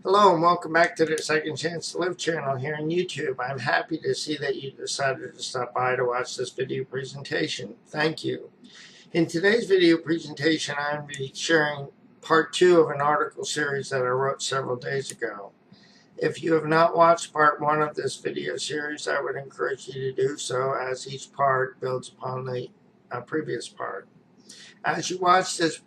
Hello and welcome back to the Second Chance to Live channel here on YouTube. I'm happy to see that you decided to stop by to watch this video presentation. Thank you. In today's video presentation, I'm going to be sharing part 2 of an article series that I wrote several days ago. If you have not watched part 1 of this video series, I would encourage you to do so, as each part builds upon the previous part. As you watch this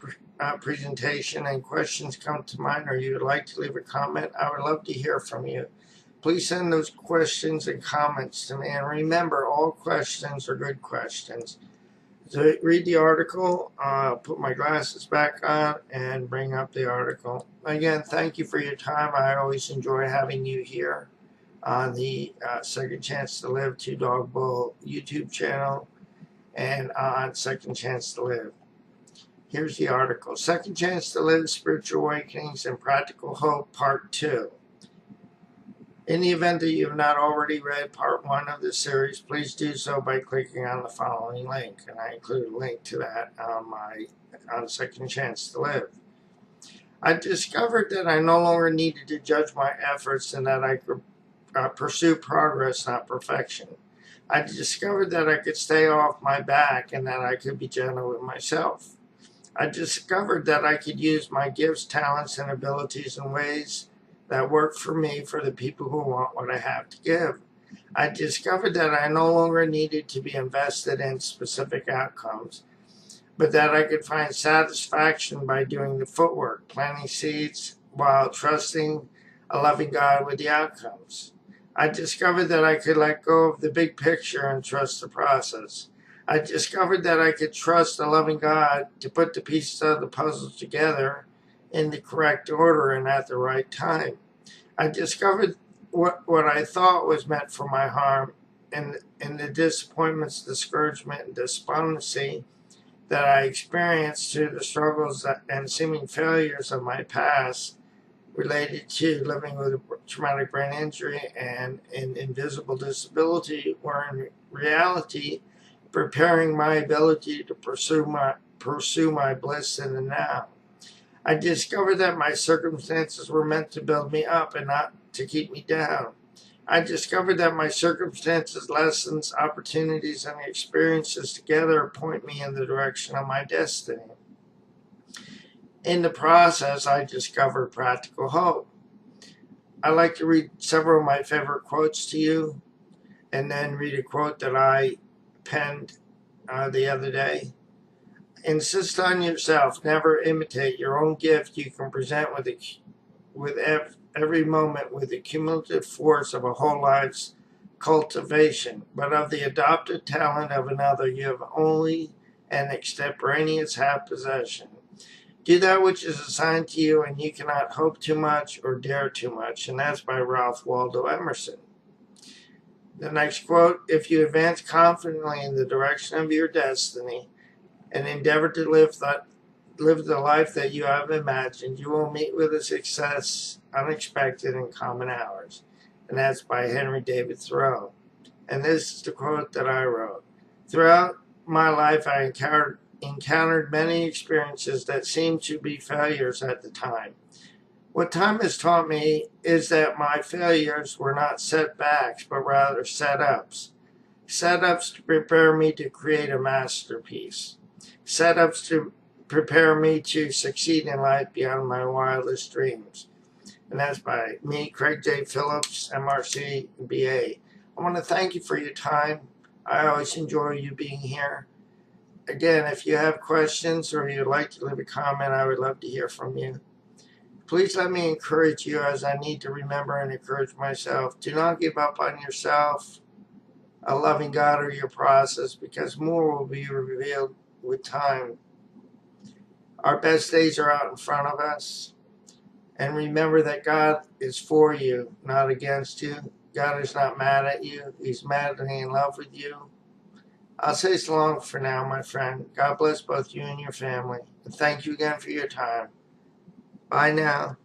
presentation and questions come to mind, or you would like to leave a comment, I would love to hear from you. Please send those questions and comments to me. And remember, all questions are good questions. So read the article, put my glasses back on, and bring up the article. Again, thank you for your time. I always enjoy having you here on the Second Chance to Live Two Dog Bull YouTube channel and on Second Chance to Live. Here's the article. Second Chance to Live, Spiritual Awakenings and Practical Hope, Part 2. In the event that you have not already read Part 1 of this series, please do so by clicking on the following link. And I include a link to that on Second Chance to Live. I discovered that I no longer needed to judge my efforts and that I could pursue progress, not perfection. I discovered that I could stay off my back and that I could be gentle with myself. I discovered that I could use my gifts, talents, and abilities in ways that work for me for the people who want what I have to give. I discovered that I no longer needed to be invested in specific outcomes, but that I could find satisfaction by doing the footwork, planting seeds, while trusting a loving God with the outcomes. I discovered that I could let go of the big picture and trust the process. I discovered that I could trust a loving God to put the pieces of the puzzle together in the correct order and at the right time. I discovered what I thought was meant for my harm and the disappointments, discouragement, and despondency that I experienced through the struggles and seeming failures of my past related to living with a traumatic brain injury and an invisible disability were in reality preparing my ability to pursue my bliss in the now. I discovered that my circumstances were meant to build me up and not to keep me down. I discovered that my circumstances, lessons, opportunities, and experiences together point me in the direction of my destiny. In the process, I discovered practical hope. I like to read several of my favorite quotes to you, and then read a quote that I penned the other day. Insist on yourself. Never imitate your own gift. You can present with every moment with the cumulative force of a whole life's cultivation, but of the adopted talent of another you have only an extemporaneous half possession. Do that which is assigned to you, and you cannot hope too much or dare too much. And that's by Ralph Waldo Emerson. The next quote, if you advance confidently in the direction of your destiny and endeavor to live the life that you have imagined, you will meet with a success unexpected in common hours. And that's by Henry David Thoreau. And this is the quote that I wrote. Throughout my life, I encountered many experiences that seemed to be failures at the time. What time has taught me is that my failures were not setbacks, but rather setups. Setups to prepare me to create a masterpiece. Setups to prepare me to succeed in life beyond my wildest dreams. And that's by me, Craig J. Phillips, MRC, BA. I want to thank you for your time. I always enjoy you being here. Again, if you have questions or you'd like to leave a comment, I would love to hear from you. Please let me encourage you, as I need to remember and encourage myself. Do not give up on yourself, a loving God, or your process, because more will be revealed with time. Our best days are out in front of us. And remember that God is for you, not against you. God is not mad at you. He's madly in love with you. I'll say so long for now, my friend. God bless both you and your family. And thank you again for your time. Bye now.